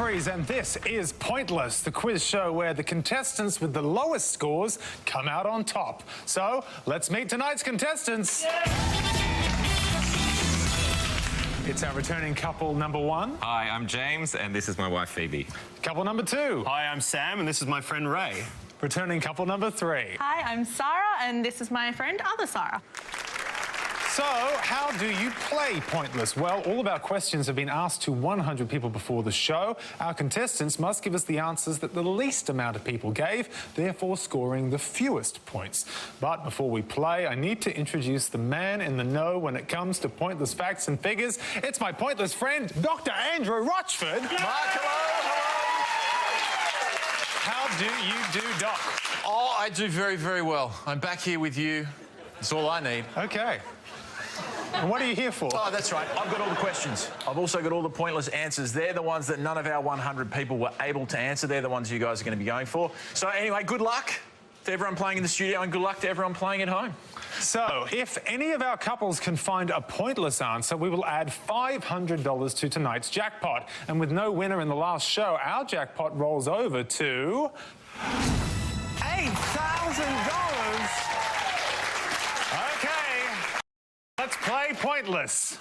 Jeffries, and this is Pointless, the quiz show where the contestants with the lowest scores come out on top. So, let's meet tonight's contestants. It's our returning couple number one. Hi, I'm James, and this is my wife, Phoebe. Couple number two. Hi, I'm Sam, and this is my friend Ray. Returning couple number three. Hi, I'm Sarah, and this is my friend, other Sarah. So, how do you play Pointless? Well, all of our questions have been asked to 100 people before the show. Our contestants must give us the answers that the least amount of people gave, therefore scoring the fewest points. But before we play, I need to introduce the man in the know when it comes to pointless facts and figures. It's my pointless friend, Dr. Andrew Rochford. Mark, hello. How do you do, Doc? Oh, I do very, very well. I'm back here with you. That's all I need. Okay. And what are you here for? Oh, that's right. I've got all the questions. I've also got all the pointless answers. They're the ones that none of our 100 people were able to answer. They're the ones you guys are going to be going for. So anyway, good luck to everyone playing in the studio and good luck to everyone playing at home. So, if any of our couples can find a pointless answer, we will add $500 to tonight's jackpot. And with no winner in the last show, our jackpot rolls over to $8,000. Okay, let's play Pointless.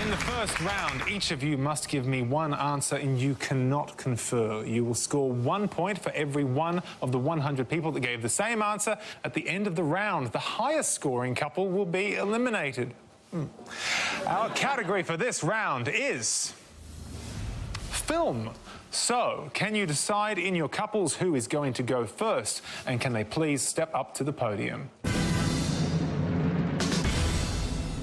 In the first round, each of you must give me one answer and you cannot confer. You will score 1 point for every one of the 100 people that gave the same answer. At the end of the round, the highest scoring couple will be eliminated. Our category for this round is film. So, can you decide in your couples who is going to go first? And can they please step up to the podium?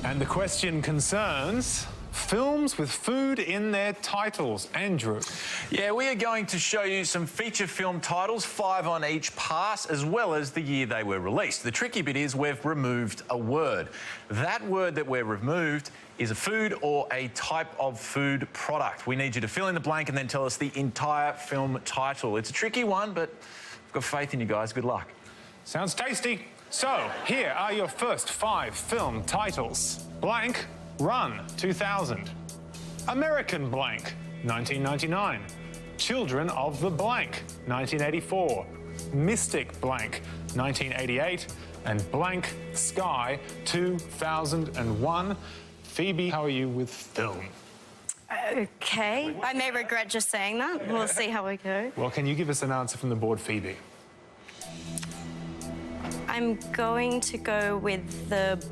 And the question concerns films with food in their titles. Andrew. Yeah, we are going to show you some feature film titles, 5 on each pass, as well as the year they were released. The tricky bit is we've removed a word. That word that we're removed is a food or a type of food product. We need you to fill in the blank and then tell us the entire film title. It's a tricky one, but I've got faith in you guys. Good luck. Sounds tasty. So, here are your first 5 film titles. Blank, Run, 2000. American Blank, 1999. Children of the Blank, 1984. Mystic Blank, 1988. And Blank Sky, 2001. Phoebe, how are you with film? Okay. I may regret just saying that. We'll see how we go. Well, can you give us an answer from the board, Phoebe? I'm going to go with the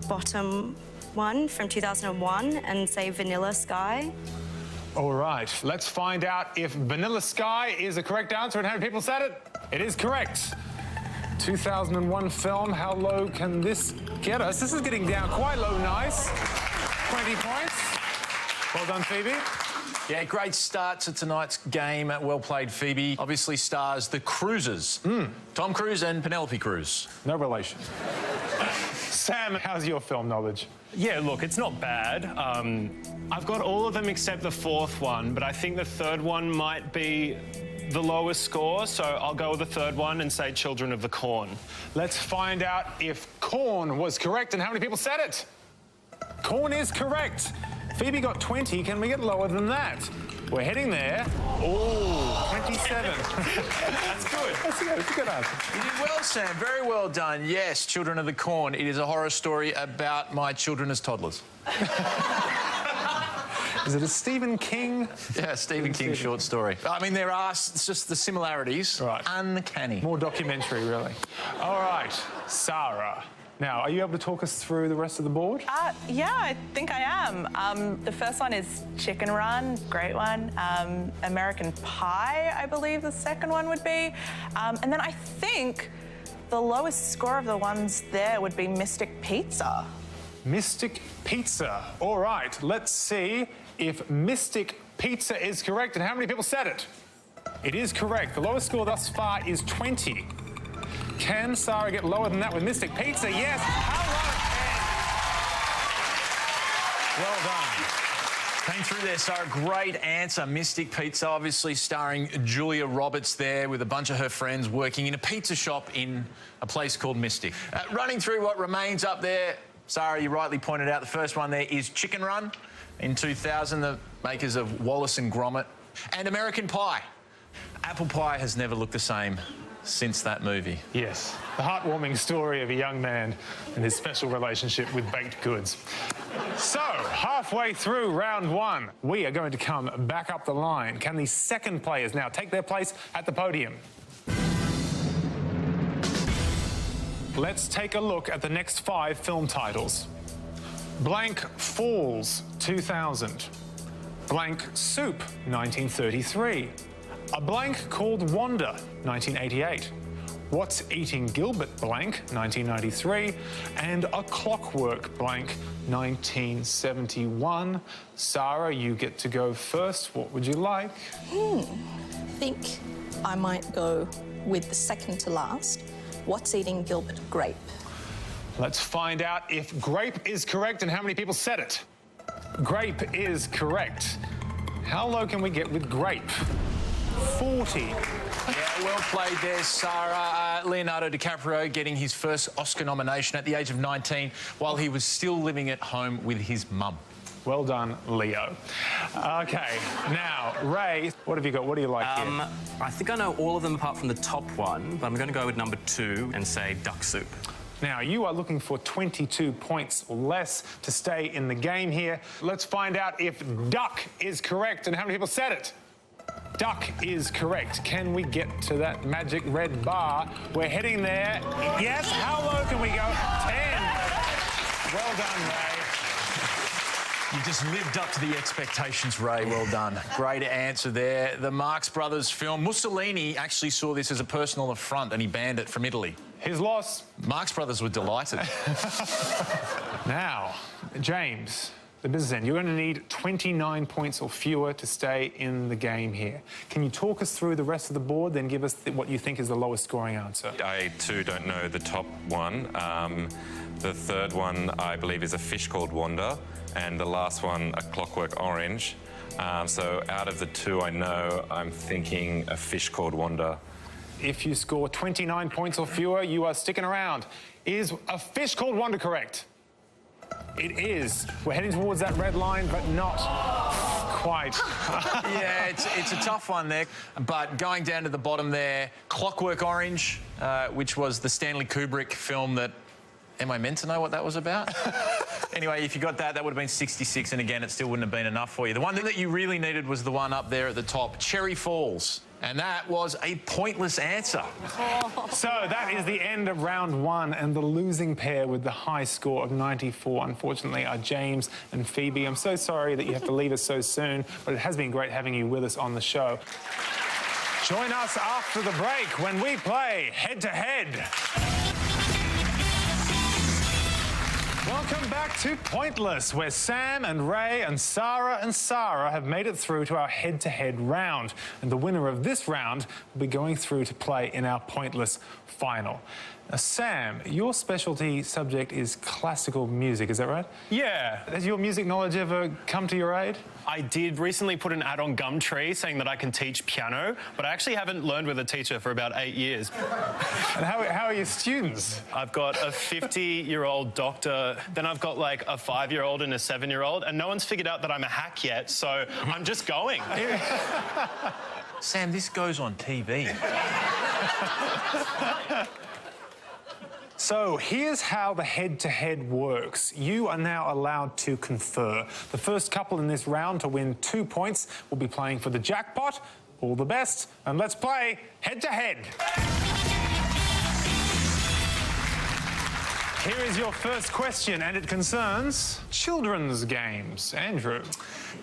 bottom one from 2001 and say Vanilla Sky. All right, let's find out if Vanilla Sky is a correct answer and how many people said it. It is correct. 2001 film, how low can this get us? This is getting down quite low, nice. 20 points. Well done, Phoebe. Yeah, great start to tonight's game. Well played, Phoebe. Obviously stars the Cruisers. Tom Cruise and Penelope Cruz. No relation. Sam, how's your film knowledge? Yeah, look, it's not bad. I've got all of them except the fourth one, but I think the third one might be the lowest score, so I'll go with the third one and say Children of the Corn. Let's find out if corn was correct and how many people said it. Corn is correct. Phoebe got 20. Can we get lower than that? We're heading there. Oh, 27. That's good. That's a good answer. You did well, Sam. Very well done. Yes, Children of the Corn. It is a horror story about my children as toddlers. Is it a Stephen King? Yeah, Stephen King short story. I mean, there are just the similarities. Right. Uncanny. More documentary, really. All right, Sarah. Now, are you able to talk us through the rest of the board? Yeah, I think I am. The first one is Chicken Run, great one. American Pie, I believe the second one would be. And then I think the lowest score of the ones there would be Mystic Pizza. Mystic Pizza. All right, let's see if Mystic Pizza is correct and how many people said it. It is correct. The lowest score thus far is 20. Can Sarah get lower than that with Mystic Pizza? Yes. How low? Well done. Came through there, Sarah. Great answer. Mystic Pizza, obviously starring Julia Roberts there with a bunch of her friends working in a pizza shop in a place called Mystic. Running through what remains up there, Sarah, you rightly pointed out the first one there is Chicken Run. In 2000, the makers of Wallace and Gromit and American Pie. Apple pie has never looked the same since that movie. Yes, the heartwarming story of a young man and his special relationship with baked goods. So, halfway through round one, we are going to come back up the line. Can the second players now take their place at the podium? Let's take a look at the next 5 film titles. Blank Falls, 2000. Blank Soup, 1933. A Blank Called Wanda, 1988. What's Eating Gilbert Blank, 1993. And A Clockwork Blank, 1971. Sarah, you get to go first. What would you like? I think I might go with the second to last. What's Eating Gilbert Grape? Let's find out if grape is correct and how many people said it. Grape is correct. How low can we get with grape? 40. Yeah, well played there, Sarah. Leonardo DiCaprio getting his first Oscar nomination at the age of 19 while he was still living at home with his mum. Well done, Leo. Okay, now, Ray, what have you got? What do you like here? I think I know all of them apart from the top one, but I'm going to go with number 2 and say duck soup. Now, you are looking for 22 points or less to stay in the game here. Let's find out if duck is correct and how many people said it. Duck is correct. Can we get to that magic red bar? We're heading there. Yes, how low can we go? 10. Well done, Ray. You just lived up to the expectations, Ray. Well done. Great answer there. The Marx Brothers film. Mussolini actually saw this as a personal affront and he banned it from Italy. His loss. Marx Brothers were delighted. Now, James, the business end, you're going to need 29 points or fewer to stay in the game here. Can you talk us through the rest of the board, then give us what you think is the lowest scoring answer? I too don't know the top one. The third one, I believe, is A Fish Called Wanda, and the last one, A Clockwork Orange. So out of the 2 I know, I'm thinking A Fish Called Wanda. If you score 29 points or fewer, you are sticking around. Is A Fish Called Wanda correct? It is. We're heading towards that red line, but not quite. Yeah, it's a tough one there. But going down to the bottom there, Clockwork Orange, which was the Stanley Kubrick film that... Am I meant to know what that was about? Anyway, if you got that, that would have been 66, and again, it still wouldn't have been enough for you. The one that you really needed was the one up there at the top, Cherry Falls. And that was a pointless answer. So that is the end of round 1, and the losing pair with the high score of 94, unfortunately, are James and Phoebe. I'm so sorry that you have to leave us so soon, but it has been great having you with us on the show. Join us after the break when we play Head to Head. Welcome back to Pointless, where Sam and Ray and Sarah have made it through to our head-to-head round. And the winner of this round will be going through to play in our Pointless final. Now, Sam, your specialty subject is classical music, is that right? Yeah. Has your music knowledge ever come to your aid? I did recently put an ad on Gumtree saying that I can teach piano, but I actually haven't learned with a teacher for about 8 years. And how are your students? I've got a 50-year-old doctor, then I've got like a 5-year-old and a 7-year-old, and no one's figured out that I'm a hack yet, so I'm just going. Sam, this goes on TV. So here's how the head-to-head works. You are now allowed to confer. The first couple in this round to win 2 points will be playing for the jackpot. All the best, and let's play head-to-head. Here is your first question, and it concerns children's games. Andrew.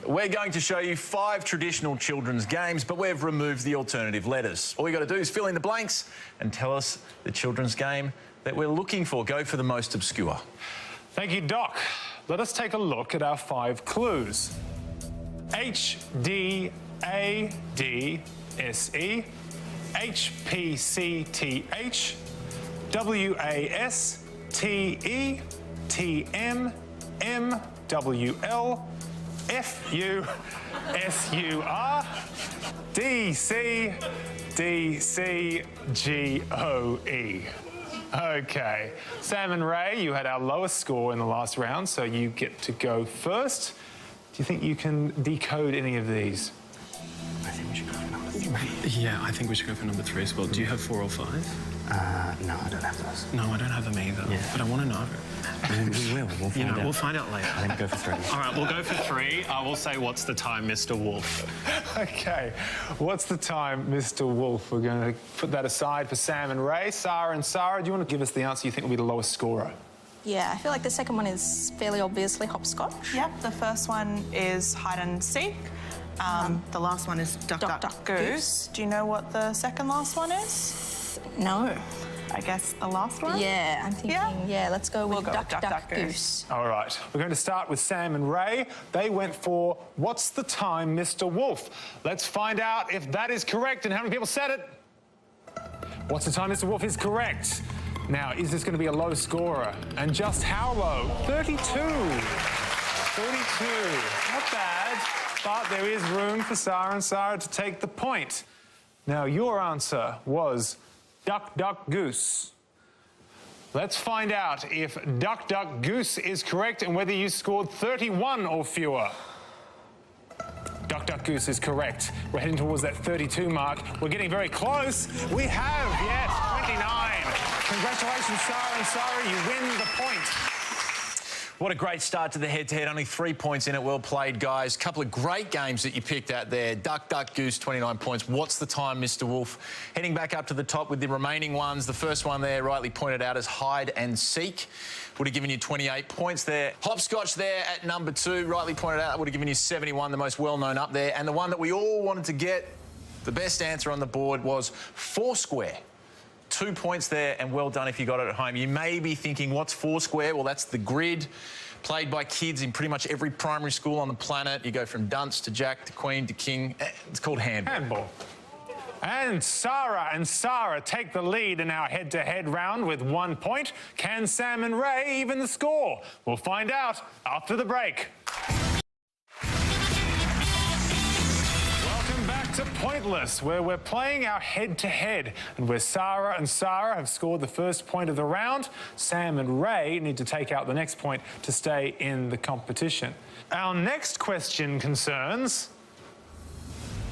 We're going to show you 5 traditional children's games, but we've removed the alternative letters. All you got to do is fill in the blanks and tell us the children's game that we're looking for. Go for the most obscure. Thank you, Doc. Let us take a look at our 5 clues. HDADSE, HPCTH, WASTE, TM, MWL, FUSUR, DC, DCGOE. Okay. Sam and Ray, you had our lowest score in the last round, so you get to go first. Do you think you can decode any of these? I think we should go for number 3. Yeah, I think we should go for number 3 as well. Do you have 4 or 5? No, I don't have those. No, I don't have them either. Yeah. But I want to know. We will. We'll find out. We'll find out later. I think go for 3. All right, we'll go for 3. I will say, what's the time, Mr. Wolf? Okay, what's the time, Mr. Wolf? We're going to put that aside for Sam and Ray. Sarah and Sarah, do you want to give us the answer you think will be the lowest scorer? Yeah, I feel like the second one is fairly obviously hopscotch. Yep, the first one is hide and seek. The last one is duck, duck, goose. Do you know what the second last one is? No. I guess the last one? Yeah, I'm thinking, yeah, let's go with duck, duck, goose. All right, we're going to start with Sam and Ray. They went for what's the time, Mr. Wolf? Let's find out if that is correct and how many people said it. What's the time, Mr. Wolf is correct. Now, is this going to be a low scorer? And just how low? 32. 32. Not bad, but there is room for Sarah and Sarah to take the point. Now, your answer was duck, duck, goose. Let's find out if duck, duck, goose is correct and whether you scored 31 or fewer. Duck, duck, goose is correct. We're heading towards that 32 mark. We're getting very close. We have, yes, 29. Congratulations, Sarah and Sarah. You win the point. What a great start to the head-to-head. Only 3 points in it. Well played, guys. Couple of great games that you picked out there. Duck, duck, goose, 29 points. What's the time, Mr. Wolf? Heading back up to the top with the remaining ones. The first one there, rightly pointed out, as hide and seek. Would have given you 28 points there. Hopscotch there at number 2, rightly pointed out, would have given you 71, the most well-known up there. And the one that we all wanted to get, the best answer on the board, was Foursquare. 2 points there, and well done if you got it at home. You may be thinking, what's Foursquare? Well, that's the grid played by kids in pretty much every primary school on the planet. You go from dunce to jack to queen to king. It's called handball. Handball. And Sarah take the lead in our head-to-head round with 1 point. Can Sam and Ray even the score? We'll find out after the break. Welcome back to Pointless, where we're playing our head-to-head and where Sarah and Sarah have scored the first point of the round. Sam and Ray need to take out the next point to stay in the competition. Our next question concerns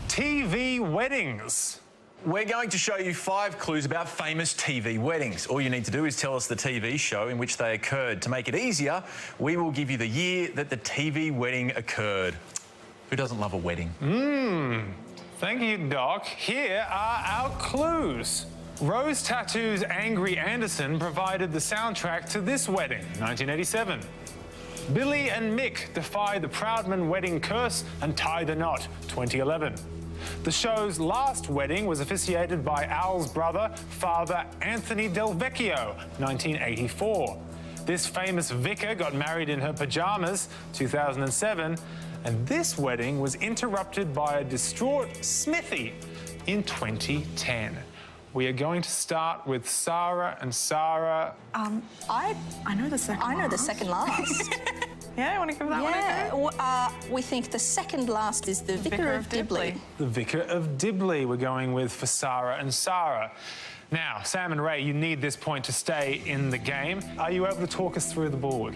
TV weddings. We're going to show you 5 clues about famous TV weddings. All you need to do is tell us the TV show in which they occurred. To make it easier, we will give you the year that the TV wedding occurred. Who doesn't love a wedding? Thank you, Doc. Here are our clues. Rose Tattoo's Angry Anderson provided the soundtrack to this wedding, 1987. Billy and Mick defy the Proudman wedding curse and tie the knot, 2011. The show's last wedding was officiated by Al's brother, Father Anthony Del Vecchio, 1984. This famous vicar got married in her pajamas, 2007. And this wedding was interrupted by a distraught Smithy in 2010. We are going to start with Sarah and Sarah. I know the second I know the second last. Yeah, you want to give that one a go? Yeah, we think the second last is the Vicar of Dibley. The Vicar of Dibley we're going with for Sarah and Sarah. Now, Sam and Ray, you need this point to stay in the game. Are you able to talk us through the board?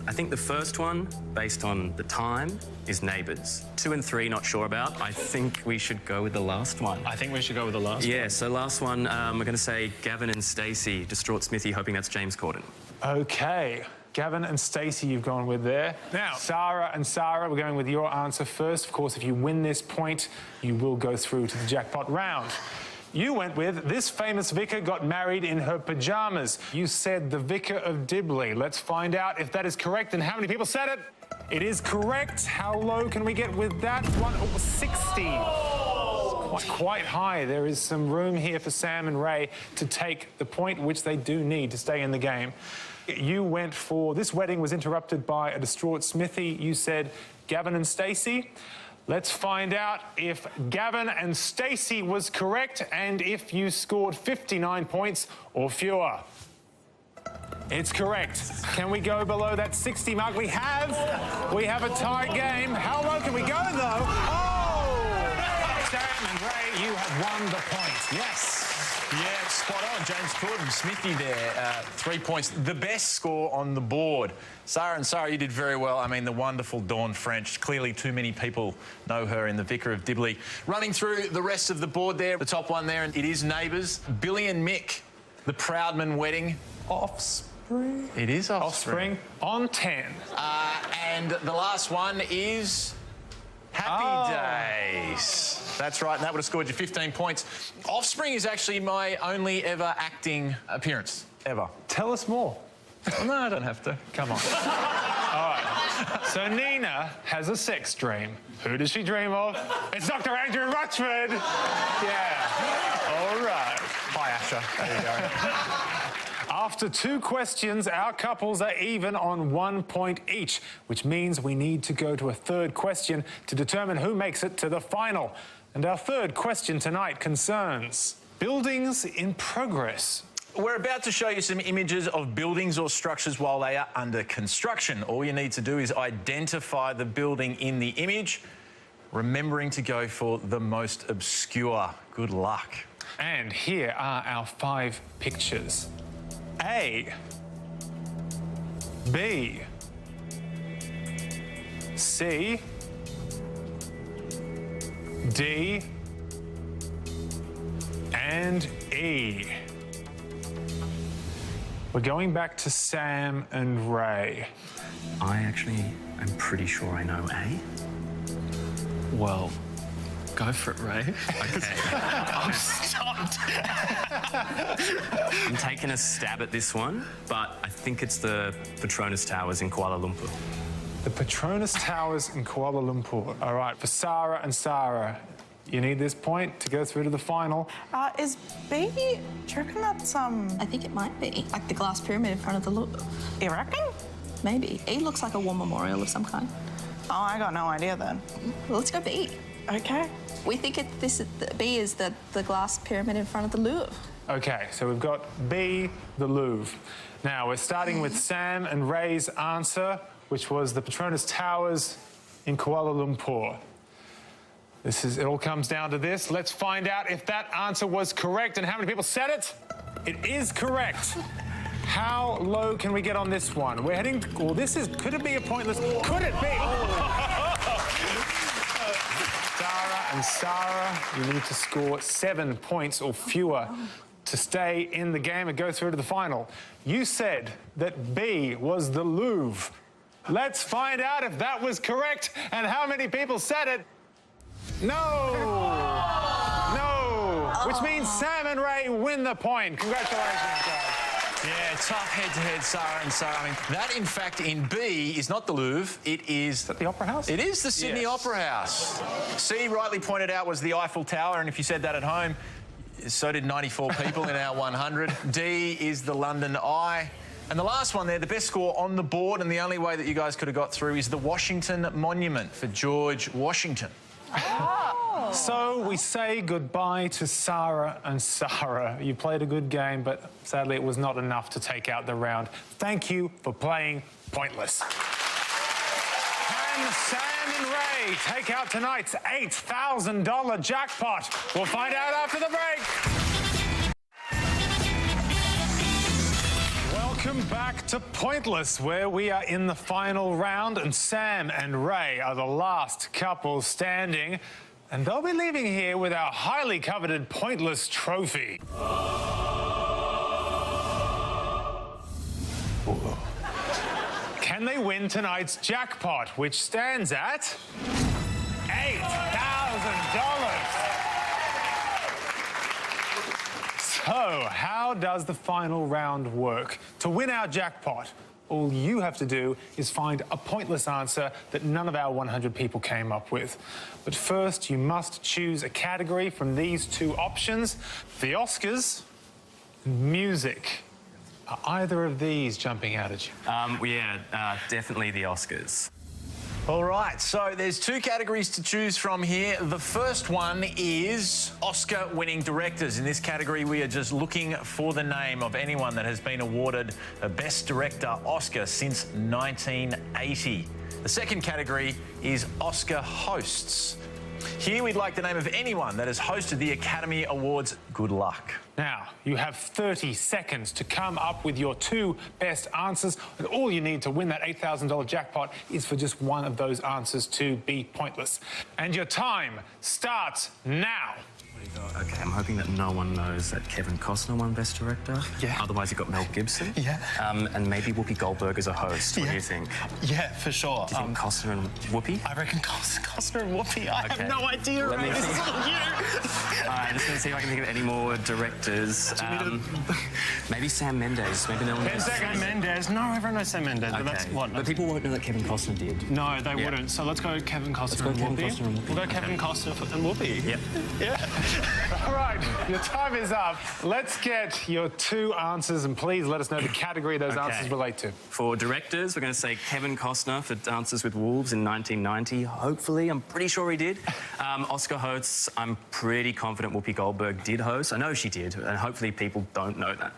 I think the first one, based on the time, is Neighbours. 2 and 3, not sure about. I think we should go with the last one. I think we should go with the last one. Yeah, so last one, we're going to say Gavin and Stacey, distraught Smithy, hoping that's James Corden. OK. Gavin and Stacey you've gone with there. Now, Sarah and Sarah, we're going with your answer first. Of course, if you win this point, you will go through to the jackpot round. You went with this famous vicar got married in her pajamas. You said the Vicar of Dibley. Let's find out if that is correct and how many people said it. It is correct. How low can we get with that one? Oh, 60. Quite high. There is some room here for Sam and Ray to take the point, which they do need to stay in the game. You went for this wedding was interrupted by a distraught Smithy. You said Gavin and Stacey. Let's find out if Gavin and Stacey was correct and if you scored 59 points or fewer. It's correct. Can we go below that 60 mark? We have a tight game. How low can we go, though? Oh! Sam and Ray, you have won the point. Yes. spot on. James Corden, Smithy there, 3 points. The best score on the board. Sarah, you did very well. I mean, the wonderful Dawn French. Clearly too many people know her in The Vicar of Dibley. Running through the rest of the board there, the top one there, it is Neighbours. Billy and Mick, The Proudman Wedding. Offspring. It is Offspring on 10. And the last one is Happy Days. That's right, and that would have scored you 15 points. Offspring is actually my only ever acting appearance, ever. Tell us more. No, I don't have to. Come on. All right. So Nina has a sex dream. Who does she dream of? It's Dr. Andrew Rutchford. Yeah. All right. Hi, Asher. There you go. After 2 questions, our couples are even on 1 point each, which means we need to go to a third question to determine who makes it to the final. And our third question tonight concerns buildings in progress. We're about to show you some images of buildings or structures while they are under construction. All you need to do is identify the building in the image, remembering to go for the most obscure. Good luck. And here are our 5 pictures. A, B, C, D, and E. We're going back to Sam and Ray. I actually am pretty sure I know A. Well, go for it, Ray. Okay. I'm stumped. I'm taking a stab at this one, but I think it's the Petronas Towers in Kuala Lumpur. The Petronas Towers in Kuala Lumpur. All right, for Sarah and Sarah, you need this point to go through to the final. Is B, do you reckon that's, I think it might be. Like the glass pyramid in front of the Louvre. you reckon? Maybe. E looks like a war memorial of some kind. Oh, I got no idea then. Well, let's go B. Okay. We think B is the glass pyramid in front of the Louvre. Okay, so we've got B, the Louvre. Now, we're starting with Sam and Ray's answer, which was the Petronas Towers in Kuala Lumpur. It all comes down to this. Let's find out if that answer was correct and how many people said it. It is correct. How low can we get on this one? We're heading, well, could it be a pointless? Could it be? Sarah and Sarah, you need to score 7 points or fewer to stay in the game and go through to the final. You said that B was the Louvre. Let's find out if that was correct and how many people said it. No! No! Which means Sam and Ray win the point. Congratulations, guys. Yeah, tough head-to-head, Sarah and Sarah. I mean, that, in fact, in B is not the Louvre. It is... the Opera House? It is the Sydney Opera House. C, rightly pointed out, was the Eiffel Tower, and if you said that at home, so did 94 people in our 100. D is the London Eye. And the last one there, the best score on the board, and the only way that you guys could have got through is the Washington Monument for George Washington. Oh. So we say goodbye to Sarah and Sarah. You played a good game, but sadly it was not enough to take out the round. Thank you for playing Pointless. Can Sam and Ray take out tonight's $8,000 jackpot? We'll find out after the break. Welcome back to Pointless, where we are in the final round, and Sam and Ray are the last couple standing, and they'll be leaving here with our highly coveted Pointless trophy. Can they win tonight's jackpot, which stands at $8,000? So, how does the final round work? To win our jackpot, all you have to do is find a pointless answer that none of our 100 people came up with. But first, you must choose a category from these 2 options: the Oscars and music. Are either of these jumping out at you? Definitely the Oscars. All right, so there's 2 categories to choose from here. The first one is Oscar-winning directors. In this category, we are just looking for the name of anyone that has been awarded a Best Director Oscar since 1980. The second category is Oscar hosts. Here we'd like the name of anyone that has hosted the Academy Awards. Good luck. Now, you have 30 seconds to come up with your 2 best answers. And all you need to win that $8,000 jackpot is for just one of those answers to be pointless. And your time starts now. Okay, I'm hoping that no one knows that Kevin Costner won Best Director. Yeah. Otherwise, you got Mel Gibson. Yeah. And maybe Whoopi Goldberg as a host. What do you think? Yeah, for sure. Do you think Costner and Whoopi? I reckon Costner and Whoopi. I have no idea, Let me Ray. This think. is all you. All right, I'm just going to see if I can think of any more directors. Maybe Sam Mendes. Maybe no one knows. Sam Mendes. No, everyone knows Sam Mendes. But that's Okay. what? But people won't know that Kevin Costner did. No, they wouldn't. So let's go Kevin Costner go and Kevin Whoopi. Costner and Whoopi. We'll go Kevin Costner and Whoopi. Yep. Yeah. All right, your time is up. Let's get your 2 answers, and please let us know the category those Okay. answers relate to. For directors, we're going to say Kevin Costner for Dances with Wolves in 1990. Hopefully, I'm pretty sure he did. Oscar hosts, I'm pretty confident Whoopi Goldberg did host. I know she did, and hopefully people don't know that.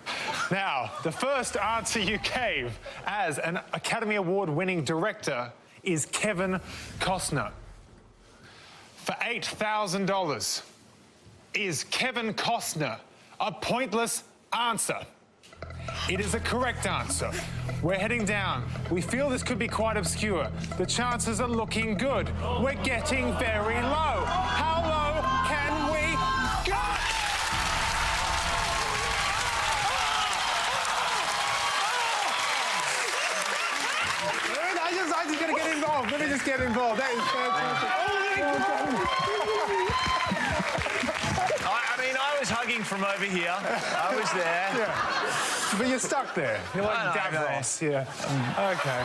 Now, the first answer you gave as an Academy Award-winning director is Kevin Costner. For $8,000, is Kevin Costner a pointless answer? It is a correct answer. We're heading down. We feel this could be quite obscure. The chances are looking good. We're getting very low. How low can we go? I'm just going to get involved. Let me just get involved. That is fantastic. I mean, I was hugging from over here. I was there. Yeah. But you're stuck there. You're like Davros. Yeah. Okay.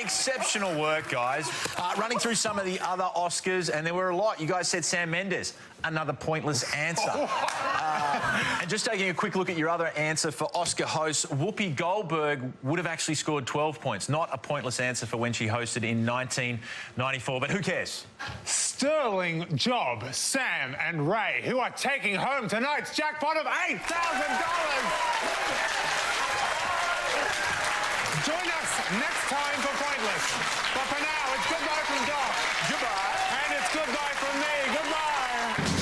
Exceptional work, guys. Running through some of the other Oscars, and there were a lot. You guys said Sam Mendes. Another pointless answer. And just taking a quick look at your other answer for Oscar host, Whoopi Goldberg would have actually scored 12 points. Not a pointless answer for when she hosted in 1994, but who cares? Sterling job, Sam and Ray, who are taking home tonight's jackpot of $8,000. Join us next time for Pointless. But for now, it's goodbye from Doc. Goodbye. And it's goodbye from me. Goodbye.